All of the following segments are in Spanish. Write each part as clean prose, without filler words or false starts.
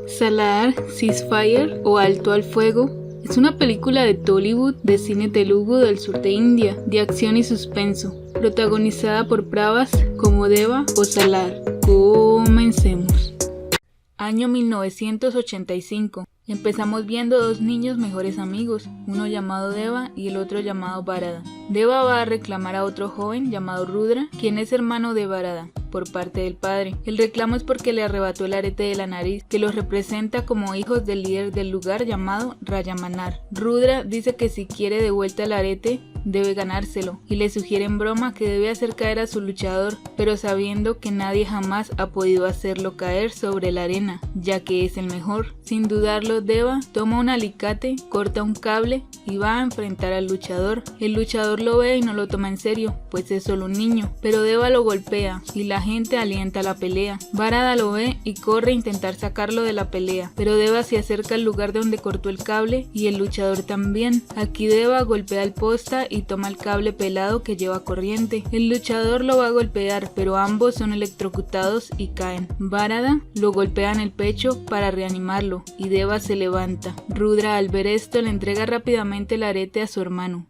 Salar, Ceasefire o Alto al Fuego es una película de Tollywood de cine telugu del sur de India, de acción y suspenso, protagonizada por Prabhas como Deva o Salar. Comencemos. Año 1985. Empezamos viendo dos niños mejores amigos, uno llamado Deva y el otro llamado Bharata. Deva va a reclamar a otro joven llamado Rudra, quien es hermano de Bharata, por parte del padre. El reclamo es porque le arrebató el arete de la nariz, que los representa como hijos del líder del lugar llamado Rajamanar. Rudra dice que si quiere de vuelta el arete, debe ganárselo, y le sugiere en broma que debe hacer caer a su luchador, pero sabiendo que nadie jamás ha podido hacerlo caer sobre la arena, ya que es el mejor. Sin dudarlo, Deva toma un alicate, corta un cable y va a enfrentar al luchador. El luchador lo ve y no lo toma en serio, pues es solo un niño, pero Deva lo golpea y la gente alienta la pelea. Bharata lo ve y corre a intentar sacarlo de la pelea, pero Deva se acerca al lugar donde cortó el cable y el luchador también. Aquí Deva golpea el posta y toma el cable pelado que lleva corriente. El luchador lo va a golpear, pero ambos son electrocutados y caen. Bharata lo golpea en el pecho para reanimarlo y Deva se levanta. Rudra, al ver esto, le entrega rápidamente el arete a su hermano.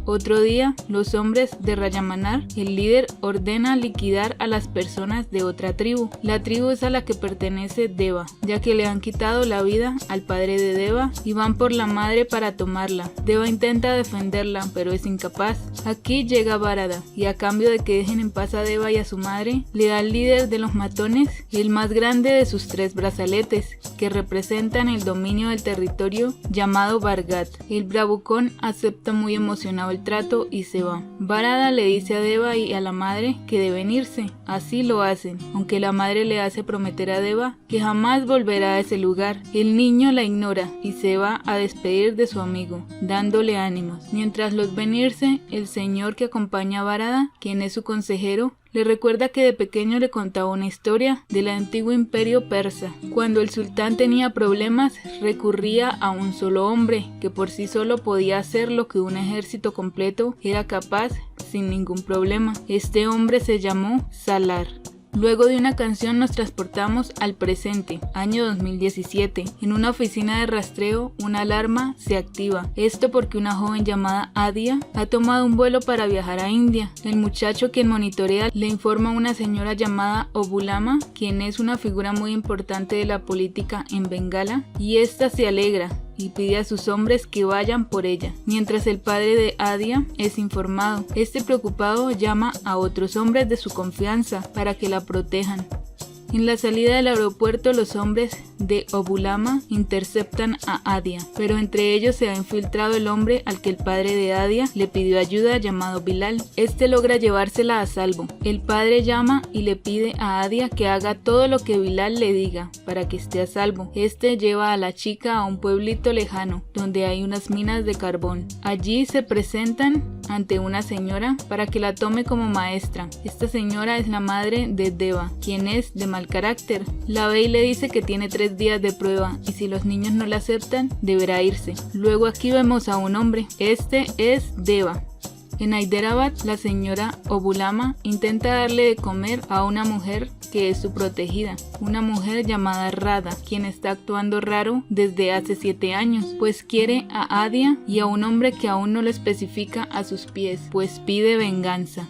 Otro día, los hombres de Rajamanar, el líder, ordena liquidar a las personas de otra tribu. La tribu es a la que pertenece Deva, ya que le han quitado la vida al padre de Deva y van por la madre para tomarla. Deva intenta defenderla, pero es incapaz. Aquí llega Bharata, y a cambio de que dejen en paz a Deva y a su madre, le da al líder de los matones el más grande de sus 3 brazaletes, que representan el dominio del territorio llamado Bargat. El bravucón acepta muy emocionado el trato y se va. Bharata le dice a Deva y a la madre que deben irse. Así lo hacen, aunque la madre le hace prometer a Deva que jamás volverá a ese lugar. El niño la ignora y se va a despedir de su amigo, dándole ánimos. Mientras los ven irse, el señor que acompaña a Bharata, quien es su consejero, le recuerda que de pequeño le contaba una historia del antiguo imperio persa. Cuando el sultán tenía problemas, recurría a un solo hombre, que por sí solo podía hacer lo que un ejército completo era capaz sin ningún problema. Este hombre se llamó Salar. Luego de una canción nos transportamos al presente, año 2017. En una oficina de rastreo, una alarma se activa. Esto porque una joven llamada Adia ha tomado un vuelo para viajar a India. El muchacho quien monitorea le informa a una señora llamada Obulama, quien es una figura muy importante de la política en Bengala, y esta se alegra y pide a sus hombres que vayan por ella, mientras el padre de Adia es informado. Este preocupado llama a otros hombres de su confianza para que la protejan. En la salida del aeropuerto, los hombres de Obulama interceptan a Adia, pero entre ellos se ha infiltrado el hombre al que el padre de Adia le pidió ayuda, llamado Bilal. Este logra llevársela a salvo. El padre llama y le pide a Adia que haga todo lo que Bilal le diga para que esté a salvo. Este lleva a la chica a un pueblito lejano, donde hay unas minas de carbón. Allí se presentan ante una señora para que la tome como maestra. Esta señora es la madre de Deva, quien es de mal carácter. La ve y le dice que tiene 3 días de prueba y si los niños no la aceptan, deberá irse. Luego aquí vemos a un hombre. Este es Deva. En Hyderabad, la señora Obulama intenta darle de comer a una mujer que es su protegida, una mujer llamada Radha, quien está actuando raro desde hace 7 años, pues quiere a Adia y a un hombre que aún no lo especifica a sus pies, pues pide venganza.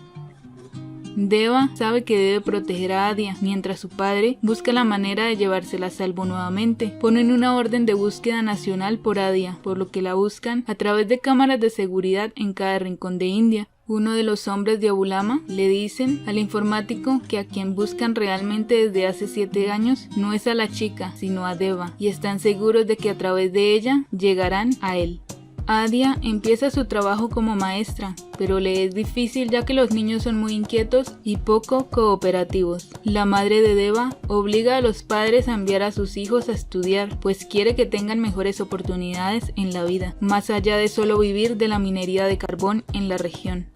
Deva sabe que debe proteger a Adia, mientras su padre busca la manera de llevársela a salvo nuevamente. Ponen una orden de búsqueda nacional por Adia, por lo que la buscan a través de cámaras de seguridad en cada rincón de India. Uno de los hombres de Obulama le dicen al informático que a quien buscan realmente desde hace 7 años no es a la chica, sino a Deva, y están seguros de que a través de ella llegarán a él. Adia empieza su trabajo como maestra, pero le es difícil ya que los niños son muy inquietos y poco cooperativos. La madre de Deva obliga a los padres a enviar a sus hijos a estudiar, pues quiere que tengan mejores oportunidades en la vida, más allá de solo vivir de la minería de carbón en la región.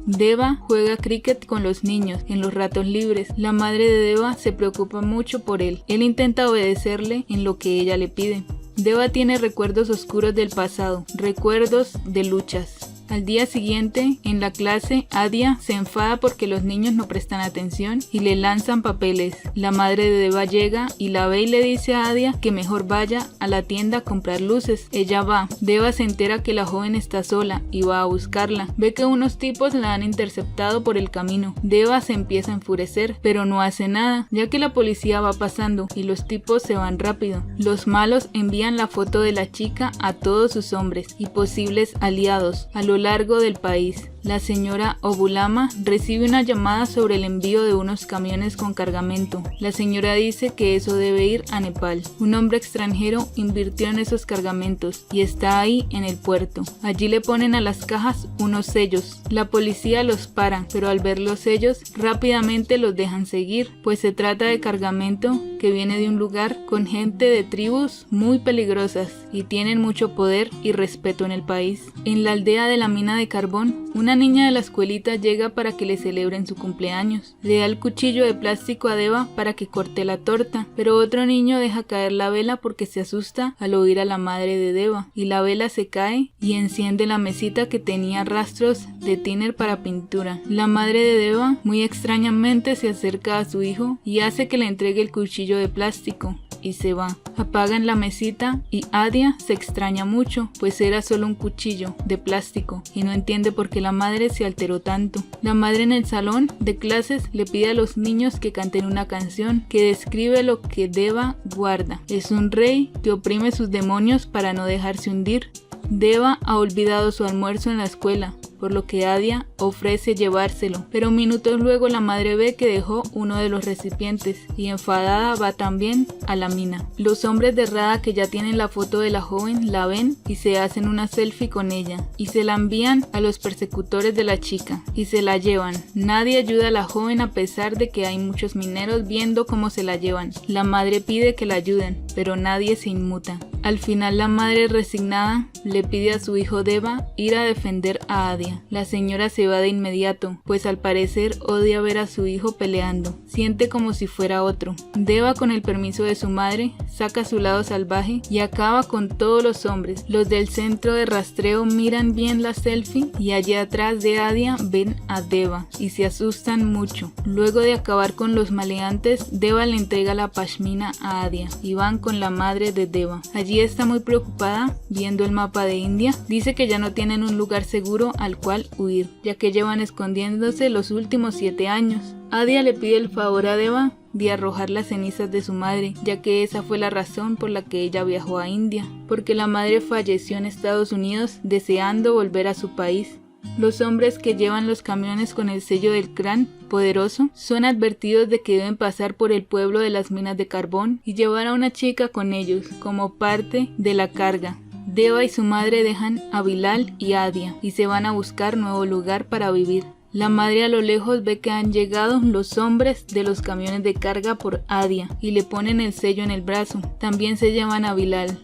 Deva juega cricket con los niños en los ratos libres. La madre de Deva se preocupa mucho por él. Él intenta obedecerle en lo que ella le pide. Deva tiene recuerdos oscuros del pasado, recuerdos de luchas. Al día siguiente, en la clase, Adia se enfada porque los niños no prestan atención y le lanzan papeles. La madre de Deva llega y la ve y le dice a Adia que mejor vaya a la tienda a comprar luces. Ella va. Deva se entera que la joven está sola y va a buscarla. Ve que unos tipos la han interceptado por el camino. Deva se empieza a enfurecer, pero no hace nada, ya que la policía va pasando y los tipos se van rápido. Los malos envían la foto de la chica a todos sus hombres y posibles aliados a lo largo del país. La señora Obulama recibe una llamada sobre el envío de unos camiones con cargamento. La señora dice que eso debe ir a Nepal. Un hombre extranjero invirtió en esos cargamentos y está ahí en el puerto. Allí le ponen a las cajas unos sellos. La policía los para, pero al ver los sellos rápidamente los dejan seguir, pues se trata de cargamento que viene de un lugar con gente de tribus muy peligrosas y tienen mucho poder y respeto en el país. En la aldea de la mina de carbón, una niña de la escuelita llega para que le celebren su cumpleaños. Le da el cuchillo de plástico a Deva para que corte la torta, pero otro niño deja caer la vela porque se asusta al oír a la madre de Deva, y la vela se cae y enciende la mesita que tenía rastros de thinner para pintura. La madre de Deva muy extrañamente se acerca a su hijo y hace que le entregue el cuchillo de plástico y se va. Apagan la mesita y Adia se extraña mucho, pues era solo un cuchillo de plástico y no entiende por qué la madre se alteró tanto. La madre en el salón de clases le pide a los niños que canten una canción que describe lo que Deva guarda. Es un rey que oprime sus demonios para no dejarse hundir. Deva ha olvidado su almuerzo en la escuela, por lo que Adia ofrece llevárselo, pero minutos luego la madre ve que dejó uno de los recipientes y enfadada va también a la mina. Los hombres de Radha, que ya tienen la foto de la joven, la ven y se hacen una selfie con ella y se la envían a los persecutores de la chica y se la llevan. Nadie ayuda a la joven a pesar de que hay muchos mineros viendo cómo se la llevan. La madre pide que la ayuden, pero nadie se inmuta. Al final la madre, resignada, le pide a su hijo Deva ir a defender a Adia. La señora se va de inmediato, pues al parecer odia ver a su hijo peleando. Siente como si fuera otro. Deva, con el permiso de su madre, saca su lado salvaje y acaba con todos los hombres. Los del centro de rastreo miran bien la selfie y allí atrás de Adia ven a Deva y se asustan mucho. Luego de acabar con los maleantes, Deva le entrega la pashmina a Adia y van con la madre de Deva. Allí está muy preocupada viendo el mapa de India. Dice que ya no tienen un lugar seguro al cual huir, ya que llevan escondiéndose los últimos 7 años. Adia le pide el favor a Deva de arrojar las cenizas de su madre, ya que esa fue la razón por la que ella viajó a India, porque la madre falleció en Estados Unidos deseando volver a su país. Los hombres que llevan los camiones con el sello del clan poderoso son advertidos de que deben pasar por el pueblo de las minas de carbón y llevar a una chica con ellos como parte de la carga. Deva y su madre dejan a Bilal y Adia y se van a buscar nuevo lugar para vivir. La madre a lo lejos ve que han llegado los hombres de los camiones de carga por Adia y le ponen el sello en el brazo. También se llevan a Bilal.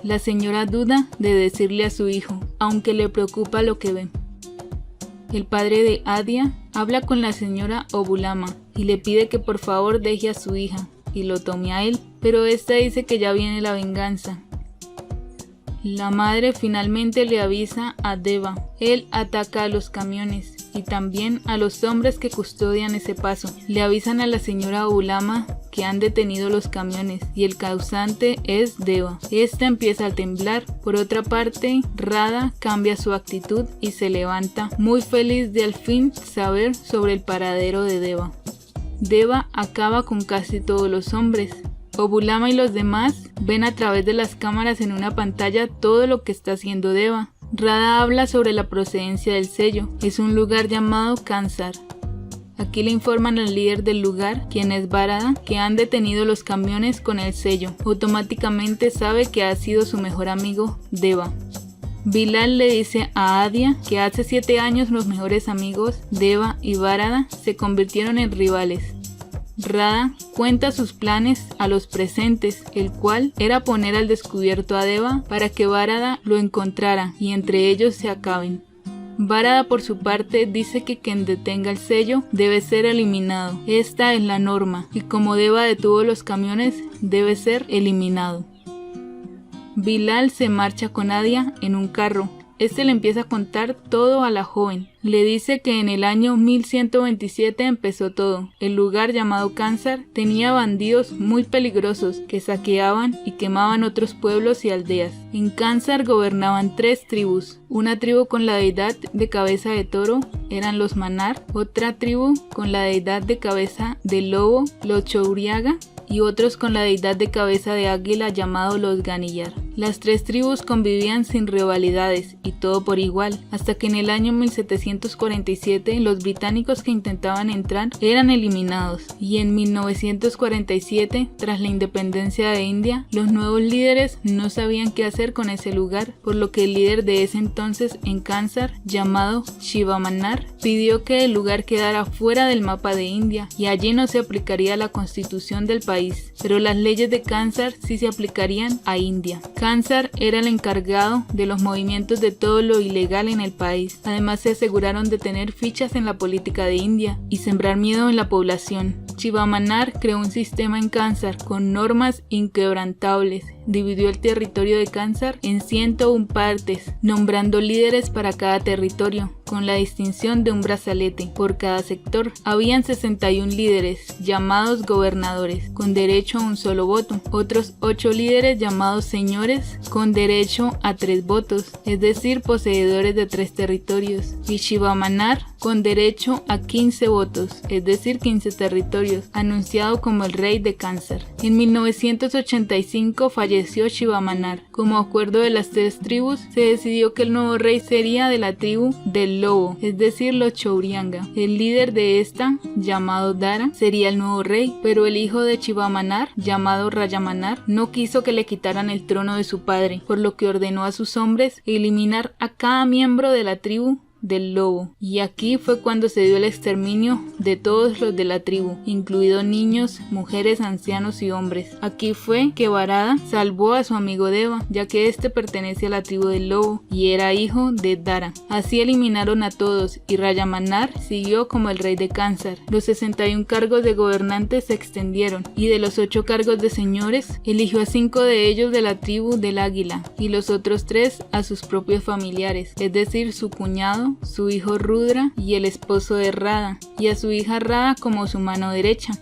La señora duda de decirle a su hijo, aunque le preocupa lo que ve. El padre de Adia habla con la señora Obulama y le pide que por favor deje a su hija y lo tome a él, pero esta dice que ya viene la venganza. La madre finalmente le avisa a Deva. Él ataca a los camiones y también a los hombres que custodian ese paso. Le avisan a la señora Obulama que han detenido los camiones y el causante es Deva. Esta empieza a temblar. Por otra parte, Radha cambia su actitud y se levanta, muy feliz de al fin saber sobre el paradero de Deva. Deva acaba con casi todos los hombres. Obulama y los demás ven a través de las cámaras en una pantalla todo lo que está haciendo Deva. Radha habla sobre la procedencia del sello. Es un lugar llamado Kansar. Aquí le informan al líder del lugar, quien es Varada, que han detenido los camiones con el sello. Automáticamente sabe que ha sido su mejor amigo, Deva. Bilal le dice a Adia que hace 7 años los mejores amigos, Deva y Varada, se convirtieron en rivales. Radha cuenta sus planes a los presentes, el cual era poner al descubierto a Deva para que Varada lo encontrara y entre ellos se acaben. Varada por su parte dice que quien detenga el sello debe ser eliminado. Esta es la norma y como Deva detuvo los camiones debe ser eliminado. Bilal se marcha con Adia en un carro Este le empieza a contar todo a la joven. Le dice que en el año 1127 empezó todo. El lugar llamado Kansar tenía bandidos muy peligrosos que saqueaban y quemaban otros pueblos y aldeas. En Kansar gobernaban 3 tribus. Una tribu con la deidad de cabeza de toro eran los Manar, otra tribu con la deidad de cabeza de lobo, los Chouriaga, y otros con la deidad de cabeza de águila llamado los Ganillar. Las 3 tribus convivían sin rivalidades y todo por igual, hasta que en el año 1747 los británicos que intentaban entrar eran eliminados, y en 1947, tras la independencia de India, los nuevos líderes no sabían qué hacer con ese lugar, por lo que el líder de ese entonces en Kansar, llamado Shivamanar, pidió que el lugar quedara fuera del mapa de India, y allí no se aplicaría la constitución del país, pero las leyes de Kansar sí se aplicarían a India. Kansar era el encargado de los movimientos de todo lo ilegal en el país. Además se aseguraron de tener fichas en la política de India y sembrar miedo en la población. Shivamanar creó un sistema en Kansar con normas inquebrantables. Dividió el territorio de Kansar en 101 partes, nombrando líderes para cada territorio, con la distinción de un brazalete por cada sector. Habían 61 líderes, llamados gobernadores, con derecho a un solo voto. Otros 8 líderes llamados señores, con derecho a 3 votos, es decir, poseedores de 3 territorios. Y Shivamanar, con derecho a 15 votos, es decir, 15 territorios, anunciado como el rey de Kansar. En 1985 falleció Shivamanar. Como acuerdo de las 3 tribus, se decidió que el nuevo rey sería de la tribu del lobo, es decir, los Chourianga. El líder de esta, llamado Dara, sería el nuevo rey, pero el hijo de Shivamanar, llamado Rayamanar, no quiso que le quitaran el trono de su padre, por lo que ordenó a sus hombres eliminar a cada miembro de la tribu del lobo, y aquí fue cuando se dio el exterminio de todos los de la tribu, incluidos niños, mujeres, ancianos y hombres. Aquí fue que Bharata salvó a su amigo Deva, ya que este pertenece a la tribu del lobo y era hijo de Dara. Así eliminaron a todos y Rayamanar siguió como el rey de Kansar. Los 61 cargos de gobernantes se extendieron, y de los 8 cargos de señores eligió a 5 de ellos de la tribu del águila y los otros 3 a sus propios familiares, es decir, su cuñado, su hijo Rudra y el esposo de Radha, y a su hija Radha como su mano derecha.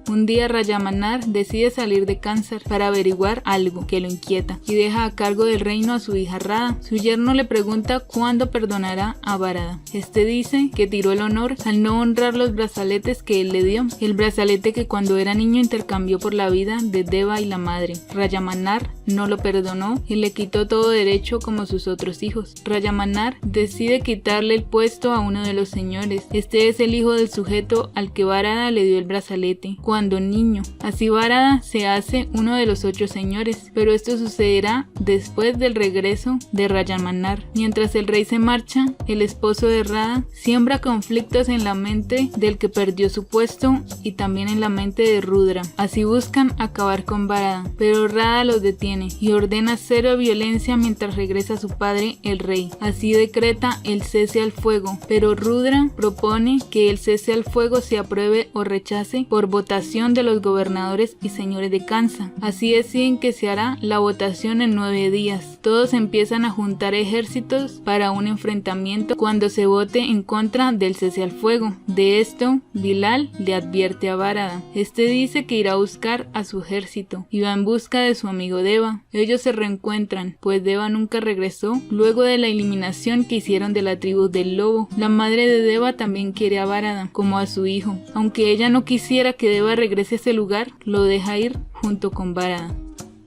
Un día Rayamanar decide salir de Kansar para averiguar algo que lo inquieta y deja a cargo del reino a su hija Radha. Su yerno le pregunta cuándo perdonará a Bharata. Este dice que tiró el honor al no honrar los brazaletes que él le dio, el brazalete que cuando era niño intercambió por la vida de Deva y la madre. Rayamanar no lo perdonó y le quitó todo derecho como sus otros hijos. Rayamanar decide quitarle el puesto a uno de los señores. Este es el hijo del sujeto al que Bharata le dio el brazalete cuando niño. Así Bharata se hace uno de los 8 señores, pero esto sucederá después del regreso de Rayamanar. Mientras el rey se marcha, el esposo de Radha siembra conflictos en la mente del que perdió su puesto y también en la mente de Rudra. Así buscan acabar con Bharata, pero Radha los detiene y ordena cero violencia mientras regresa a su padre, el rey. Así decreta el cese al fuego, pero Rudra propone que el cese al fuego se apruebe o rechace por votación de los gobernadores y señores de Kansar. Así deciden que se hará la votación en 9 días. Todos empiezan a juntar ejércitos para un enfrentamiento cuando se vote en contra del cese al fuego. De esto, Bilal le advierte a Bharata. Este dice que irá a buscar a su ejército y va en busca de su amigo Deva. Ellos se reencuentran, pues Deva nunca regresó luego de la eliminación que hicieron de la tribu del lobo. La madre de Deva también quiere a Bharata como a su hijo. Aunque ella no quisiera que Deva regrese a ese lugar, lo deja ir junto con Bharata.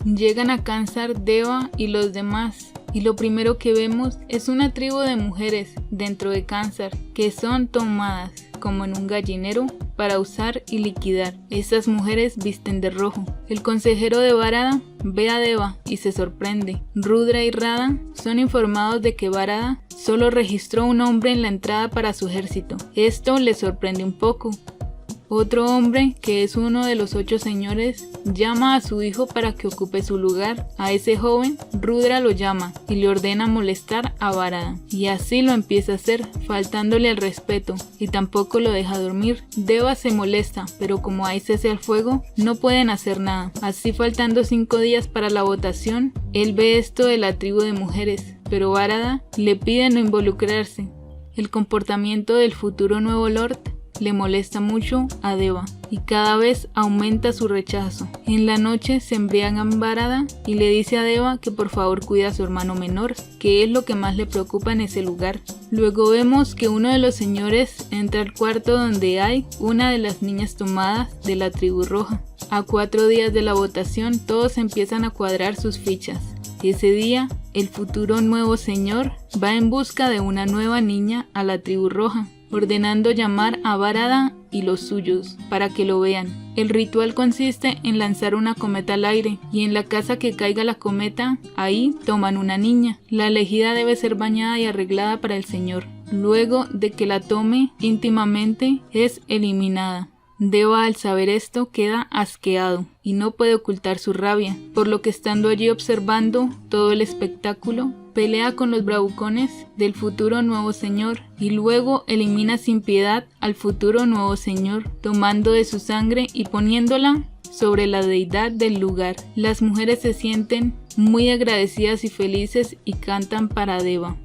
Llegan a Kansar Deva y los demás, y lo primero que vemos es una tribu de mujeres dentro de Kansar que son tomadas como en un gallinero para usar y liquidar. Estas mujeres visten de rojo. El consejero de Bharata ve a Deva y se sorprende. Rudra y Radha son informados de que Bharata solo registró un hombre en la entrada para su ejército. Esto les sorprende un poco. Otro hombre, que es uno de los 8 señores, llama a su hijo para que ocupe su lugar. A ese joven, Rudra lo llama y le ordena molestar a Bharata. Y así lo empieza a hacer, faltándole al respeto, y tampoco lo deja dormir. Deva se molesta, pero como hay cese al fuego, no pueden hacer nada. Así, faltando 5 días para la votación, él ve esto de la tribu de mujeres pero Bharata le pide no involucrarse. El comportamiento del futuro nuevo Lord le molesta mucho a Deva y cada vez aumenta su rechazo. En la noche se embriagan Bharata y le dice a Deva que por favor cuide a su hermano menor, que es lo que más le preocupa en ese lugar. Luego vemos que uno de los señores entra al cuarto donde hay una de las niñas tomadas de la tribu roja. A 4 días de la votación todos empiezan a cuadrar sus fichas. Ese día, el futuro nuevo señor va en busca de una nueva niña a la tribu roja, ordenando llamar a Bharata y los suyos para que lo vean. El ritual consiste en lanzar una cometa al aire y en la casa que caiga la cometa, ahí toman una niña. La elegida debe ser bañada y arreglada para el señor. Luego de que la tome íntimamente, es eliminada. Deva al saber esto queda asqueado y no puede ocultar su rabia, por lo que estando allí observando todo el espectáculo, pelea con los bravucones del futuro nuevo señor y luego elimina sin piedad al futuro nuevo señor, tomando de su sangre y poniéndola sobre la deidad del lugar. Las mujeres se sienten muy agradecidas y felices y cantan para Deva.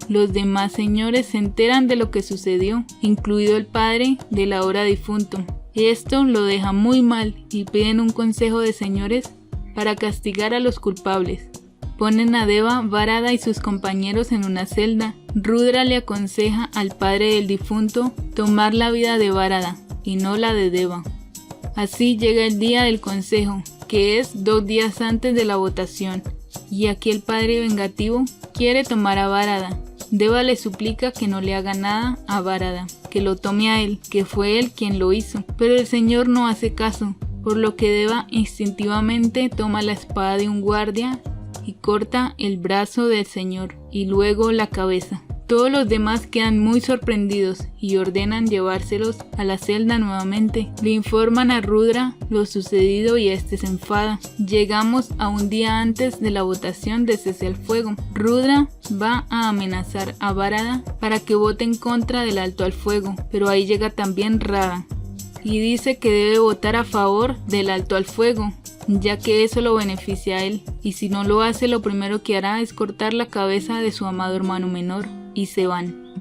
Los demás señores se enteran de lo que sucedió, incluido el padre del ahora difunto. Esto lo deja muy mal y piden un consejo de señores para castigar a los culpables. Ponen a Deva, Bharata y sus compañeros en una celda. Rudra le aconseja al padre del difunto tomar la vida de Bharata y no la de Deva. Así llega el día del consejo, que es 2 días antes de la votación, y aquí el padre vengativo quiere tomar a Bharata. Deva le suplica que no le haga nada a Bharata, que lo tome a él, que fue él quien lo hizo, pero el señor no hace caso, por lo que Deva instintivamente toma la espada de un guardia y corta el brazo del señor y luego la cabeza. Todos los demás quedan muy sorprendidos y ordenan llevárselos a la celda nuevamente. Le informan a Rudra lo sucedido y este se enfada. Llegamos a un día antes de la votación de cese al fuego. Rudra va a amenazar a Bharata para que vote en contra del alto al fuego, pero ahí llega también Radha y dice que debe votar a favor del alto al fuego, ya que eso lo beneficia a él, y si no lo hace lo primero que hará es cortar la cabeza de su amado hermano menor, y se van.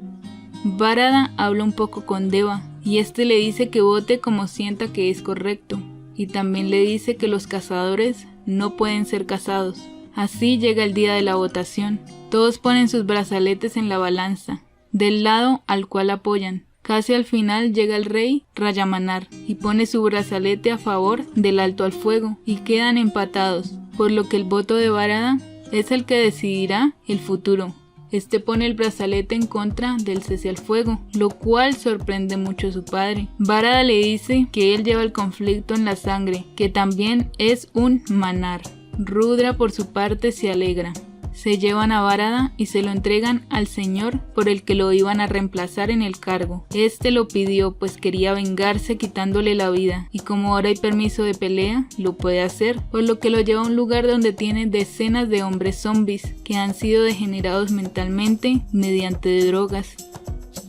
Bharata habla un poco con Deva, y este le dice que vote como sienta que es correcto, y también le dice que los cazadores no pueden ser cazados. Así llega el día de la votación. Todos ponen sus brazaletes en la balanza, del lado al cual apoyan. Casi al final llega el rey Rayamanar y pone su brazalete a favor del alto al fuego y quedan empatados, por lo que el voto de Bharata es el que decidirá el futuro. Este pone el brazalete en contra del cese al fuego, lo cual sorprende mucho a su padre. Bharata le dice que él lleva el conflicto en la sangre, que también es un manar. Rudra por su parte se alegra. Se llevan a Bharata y se lo entregan al señor por el que lo iban a reemplazar en el cargo. Este lo pidió pues quería vengarse quitándole la vida, y como ahora hay permiso de pelea, lo puede hacer, por lo que lo lleva a un lugar donde tiene decenas de hombres zombies que han sido degenerados mentalmente mediante drogas.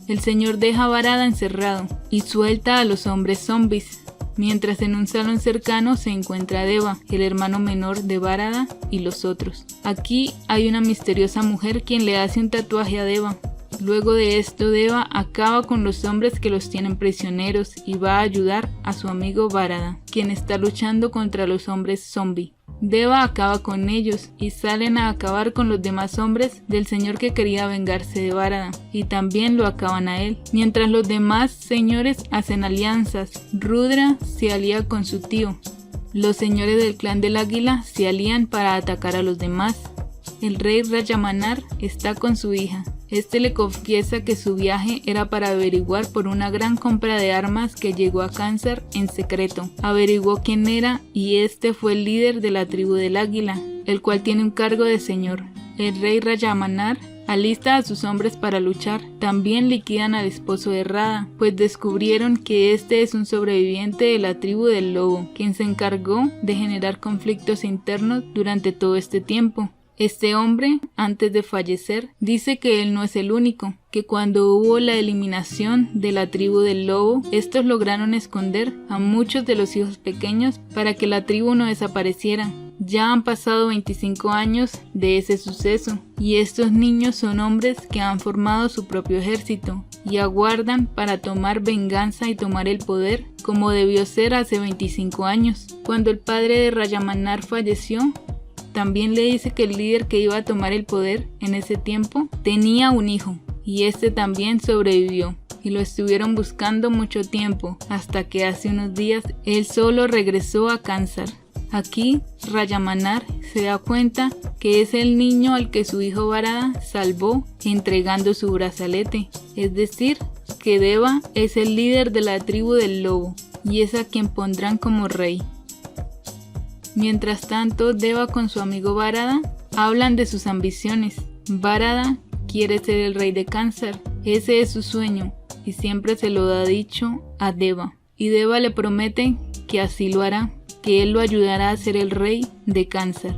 El señor deja a Bharata encerrado y suelta a los hombres zombies, mientras en un salón cercano se encuentra Deva, el hermano menor de Bharata y los otros. Aquí hay una misteriosa mujer quien le hace un tatuaje a Deva. Luego de esto, Deva acaba con los hombres que los tienen prisioneros y va a ayudar a su amigo Bharata, quien está luchando contra los hombres zombie. Deva acaba con ellos y salen a acabar con los demás hombres del señor que quería vengarse de Bharata, y también lo acaban a él. Mientras los demás señores hacen alianzas, Rudra se alía con su tío. Los señores del clan del águila se alían para atacar a los demás. El rey Rayamanar está con su hija. Este le confiesa que su viaje era para averiguar por una gran compra de armas que llegó a Kansar en secreto. Averiguó quién era y este fue el líder de la tribu del águila, el cual tiene un cargo de señor. El rey Rayamanar alista a sus hombres para luchar. También liquidan al esposo de Radha, pues descubrieron que este es un sobreviviente de la tribu del lobo, quien se encargó de generar conflictos internos durante todo este tiempo. Este hombre, antes de fallecer, dice que él no es el único, que cuando hubo la eliminación de la tribu del lobo, estos lograron esconder a muchos de los hijos pequeños para que la tribu no desapareciera. Ya han pasado 25 años de ese suceso y estos niños son hombres que han formado su propio ejército y aguardan para tomar venganza y tomar el poder como debió ser hace 25 años. Cuando el padre de Rayamanar falleció, también le dice que el líder que iba a tomar el poder en ese tiempo tenía un hijo y este también sobrevivió. Y lo estuvieron buscando mucho tiempo, hasta que hace unos días él solo regresó a Kansar. Aquí Rayamanar se da cuenta que es el niño al que su hijo Barada salvó entregando su brazalete, es decir, que Deva es el líder de la tribu del lobo y es a quien pondrán como rey. Mientras tanto, Deva con su amigo Barada hablan de sus ambiciones. Barada quiere ser el rey de Kansar, ese es su sueño y siempre se lo ha dicho a Deva. Y Deva le promete que así lo hará, que él lo ayudará a ser el rey de Kansar.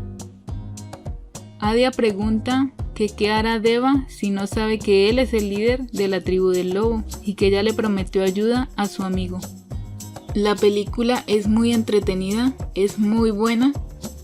Adia pregunta que qué hará Deva si no sabe que él es el líder de la tribu del lobo y que ella le prometió ayuda a su amigo. La película es muy entretenida, es muy buena.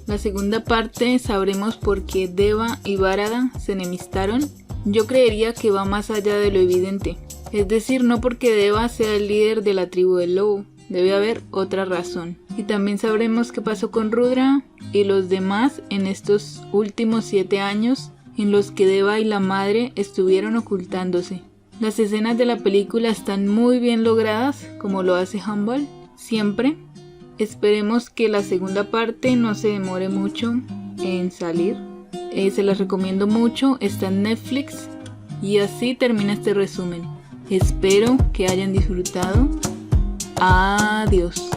La segunda parte sabremos por qué Deva y Barada se enemistaron. Yo creería que va más allá de lo evidente. Es decir, no porque Deva sea el líder de la tribu del lobo, debe haber otra razón. Y también sabremos qué pasó con Rudra y los demás en estos últimos 7 años en los que Deva y la madre estuvieron ocultándose. Las escenas de la película están muy bien logradas, como lo hace Humble siempre. Esperemos que la segunda parte no se demore mucho en salir. Se las recomiendo mucho, está en Netflix. Y así termina este resumen. Espero que hayan disfrutado. Adiós.